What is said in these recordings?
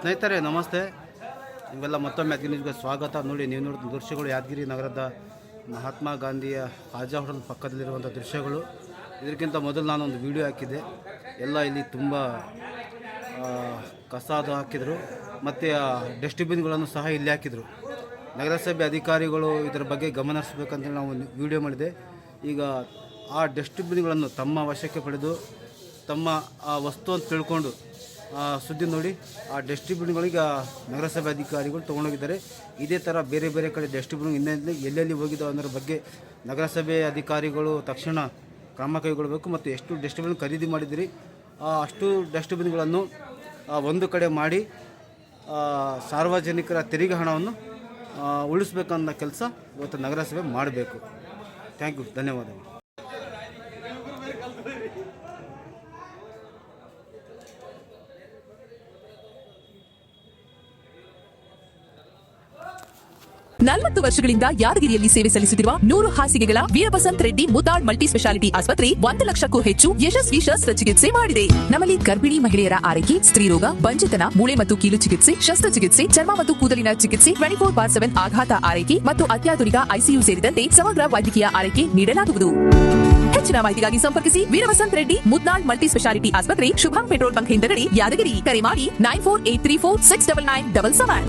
ಸ್ನೇಹಿತರೆ ನಮಸ್ತೆ. ನಿಮಗೆಲ್ಲ ಮತ್ತೊಮ್ಮೆ ಯಾದಗಿರಿ ನ್ಯೂಸ್ಗೆ ಸ್ವಾಗತ. ನೋಡಿ, ನೀವು ನೋಡಿದ ದೃಶ್ಯಗಳು ಯಾದಗಿರಿ ನಗರದ ಮಹಾತ್ಮ ಗಾಂಧಿಯ ಹಾಜಾ ಹೋಟೆಲ್ ಪಕ್ಕದಲ್ಲಿರುವಂಥ ದೃಶ್ಯಗಳು. ಇದಕ್ಕಿಂತ ಮೊದಲು ನಾನೊಂದು ವಿಡಿಯೋ ಹಾಕಿದ್ದೆ. ಎಲ್ಲ ಇಲ್ಲಿ ತುಂಬ ಕಸಾದ ಹಾಕಿದರು ಮತ್ತು ಡಸ್ಟ್ಬಿನ್ಗಳನ್ನು ಸಹ ಇಲ್ಲಿ ಹಾಕಿದರು. ನಗರಸಭೆ ಅಧಿಕಾರಿಗಳು ಇದರ ಬಗ್ಗೆ ಗಮನ ಹರಿಸಬೇಕಂತ ನಾವು ವಿಡಿಯೋ ಮಾಡಿದೆ. ಈಗ ಆ ಡಸ್ಟ್ಬಿನ್ಗಳನ್ನು ತಮ್ಮ ವಶಕ್ಕೆ ಪಡೆದು ತಮ್ಮ ವಸ್ತು ಅಂತ ತಿಳ್ಕೊಂಡು ಸುದ್ದಿ ನೋಡಿ ಆ ಡಸ್ಟ್ಬಿನ್ಗಳಿಗೆ ನಗರಸಭೆ ಅಧಿಕಾರಿಗಳು ತೊಗೊಂಡೋಗಿದ್ದಾರೆ. ಇದೇ ಥರ ಬೇರೆ ಬೇರೆ ಕಡೆ ಡಸ್ಟ್ಬಿನ್ ಇನ್ನೆಲ್ಲಿ ಎಲ್ಲೆಲ್ಲಿ ಹೋಗಿದ್ದಾವೆ ಅನ್ನೋದ್ರ ಬಗ್ಗೆ ನಗರಸಭೆ ಅಧಿಕಾರಿಗಳು ತಕ್ಷಣ ಕ್ರಮ ಕೈಗೊಳ್ಳಬೇಕು. ಮತ್ತು ಎಷ್ಟು ಡಸ್ಟ್ಬಿನ್ ಖರೀದಿ ಮಾಡಿದಿರಿ ಅಷ್ಟು ಡಸ್ಟ್ಬಿನ್ಗಳನ್ನು ಒಂದು ಕಡೆ ಮಾಡಿ ಸಾರ್ವಜನಿಕರ ತೆರಿಗೆ ಹಣವನ್ನು ಉಳಿಸ್ಬೇಕನ್ನೋ ಕೆಲಸ ಇವತ್ತು ನಗರಸಭೆ ಮಾಡಬೇಕು. ಥ್ಯಾಂಕ್ ಯು, ಧನ್ಯವಾದಗಳು. ನಲವತ್ತು ವರ್ಷಗಳಿಂದ ಯಾದಗಿರಿಯಲ್ಲಿ ಸೇವೆ ಸಲ್ಲಿಸುತ್ತಿರುವ 100 ಹಾಸಿಗೆಗಳ ವೀರಬಸಂತ್ ರೆಡ್ಡಿ ಮುತಾಳ್ ಮಲ್ಟಿ ಸ್ಪೆಷಾಲಿಟಿ ಆಸ್ಪತ್ರೆ 1 ಲಕ್ಷಕ್ಕೂ ಹೆಚ್ಚು ಯಶಸ್ವಿ ಶಸ್ತ್ರಚಿಕಿತ್ಸೆ ಮಾಡಿದೆ. ನಮ್ಮಲ್ಲಿ ಗರ್ಭಿಣಿ ಮಹಿಳೆಯರ ಆರೈಕೆ, ಸ್ತ್ರೀರೋಗ, ಬಂಜೆತನ, ಮೂಳೆ ಮತ್ತು ಕೀಲು ಚಿಕಿತ್ಸೆ, ಶಸ್ತ್ರಚಿಕಿತ್ಸೆ, ಚರ್ಮ ಮತ್ತು ಕೂದಲಿನ ಚಿಕಿತ್ಸೆ, 24/7 ಆಘಾತ ಆರೈಕೆ ಮತ್ತು ಅತ್ಯಾಧುನಿಕ ಐಸಿಯು ಸೇರಿದಂತೆ ಸಮಗ್ರ ವೈದ್ಯಕೀಯ ಆರೈಕೆ ನೀಡಲಾಗುವುದು. ಹೆಚ್ಚಿನ ಮಾಹಿತಿಗಾಗಿ ಸಂಪರ್ಕಿಸಿ ವೀರಬಸಂತ್ ರೆಡ್ಡಿ ಮುದ್ನಾಳ್ ಮಲ್ಟಿ ಸ್ಪೆಷಾಲಿಟಿ ಆಸ್ಪತ್ರೆ, ಶುಭಂ ಪೆಟ್ರೋಲ್ ಬಂಕ್ ಹಿಂದಗಡೆ, ಯಾದಗಿರಿ. ಕರೆ ಮಾಡಿ 9483469977.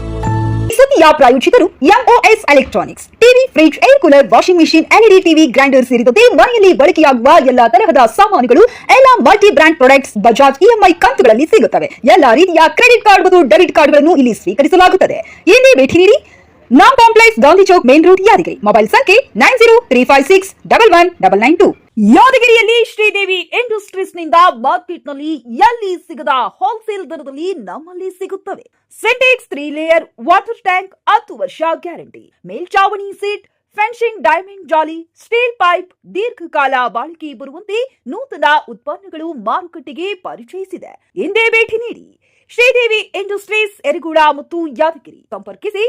ಸುದ್ದಿಯ ಪ್ರಾಯೋಜಕರು MOS electronics. TV, fridge, air cooler, washing machine, LED TV, grinder ಸೇರಿದಂತೆ ಮನೆಯಲ್ಲಿ ಬಳಕೆಯಾಗುವ ಎಲ್ಲಾ ತರಹದ ಸಾಮಾನುಗಳು, ಎಲ್ಲ multi brand products Bajaj EMI ಕಂತುಗಳಲ್ಲಿ ಸಿಗುತ್ತವೆ. ಎಲ್ಲಾ ರೀತಿಯ ಕ್ರೆಡಿಟ್ ಕಾರ್ಡ್ ಮತ್ತು ಡೆಬಿಟ್ ಕಾರ್ಡ್ಗಳನ್ನು ಇಲ್ಲಿ ಸ್ವೀಕರಿಸಲಾಗುತ್ತದೆ. ಎಂದೇ ಭೇಟಿ ನೀಡಿ. Naam complex, Gandhi Chowk, main road, Yadagiri. Mobile ಸಂಖ್ಯೆ 9035611992. ಯಾದಗಿರಿಯಲ್ಲಿ ಶ್ರೀದೇವಿ ಇಂಡಸ್ಟ್ರೀಸ್ ನಿಂದ ಮಾರ್ಕೆಟ್ ನಲ್ಲಿ ಎಲ್ಲಿ ಸಿಗದ ಹೋಲ್ಸೇಲ್ ದರದಲ್ಲಿ ನಮ್ಮಲ್ಲಿ ಸಿಗುತ್ತವೆ. ಸಿಂಟೆಕ್ಸ್ 3 ಲೇಯರ್ ವಾಟರ್ ಟ್ಯಾಂಕ್ 10 ವರ್ಷ ಗ್ಯಾರಂಟಿ, ಮೇಲ್ಚಾವಣಿ ಸೀಟ್, ಫೆನ್ಸಿಂಗ್, ಡೈಮಂಡ್ ಜಾಲಿ, ಸ್ಟೀಲ್ ಪೈಪ್, ದೀರ್ಘಕಾಲ ಬಾಳಿಕೆ ಬರುವಂತೆ ನೂತನ ಉತ್ಪನ್ನಗಳು ಮಾರುಕಟ್ಟೆಗೆ ಪರಿಚಯಿಸಿದೆ. ಎಂದೇ ಭೇಟಿ ನೀಡಿ. ಶ್ರೀದೇವಿ ಇಂಡಸ್ಟ್ರೀಸ್, ಯರಗೂಡ ಮತ್ತು ಯಾದಗಿರಿ. ಸಂಪರ್ಕಿಸಿ